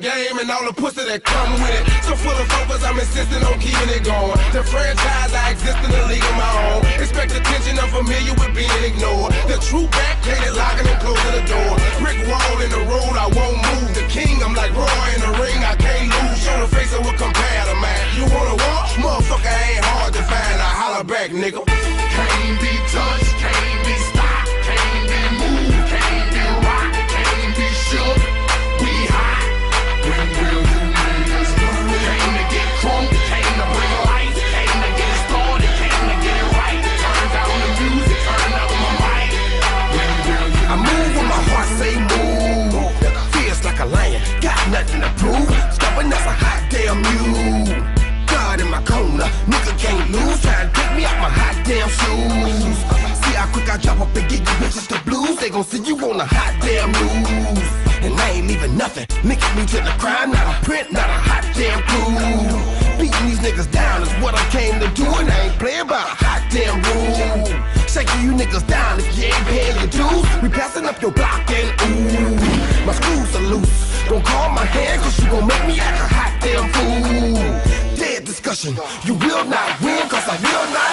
game and all the pussy that come with it. So full of focus, I'm insisting on keeping it going. The franchise, I exist in the league of my own. Expect attention, I'm familiar with being ignored. The true back, hated locking and closing the door. Brick wall in the road, I won't move. The king, I'm like Roy in the ring, I can't lose. Show the face of a compare man. You wanna walk? Motherfucker ain't hard to find. I holler back, nigga. Can't be touched, can't be stopped, can't be moved, can't be rocked, can't be shook. We hot. When will you niggas move? Came to get crunk, came to bring life, came to get it started, came to get it right. Turn down the music, turn up my mic. When will you I move when my heart say move. Feels like a lion, got nothing to prove. Stubborn as a hot damn mule. God in my corner, nigga can't lose. Try to pick me out my hot damn shoes. See how quick I drop up and get you bitches the blues. They gon' see you on the hot damn news. And I ain't leaving nothing. Linking me to the crime, not a print, not a hot damn crew. Beating these niggas down is what I came to do. And I ain't playing by a hot damn rule. Shaking you niggas down if you ain't paying your dues. We passing up your block and ooh, my screws are loose. Don't call my hand cause you gon' make me act a hot damn fool. Dead discussion, you will not win cause I will not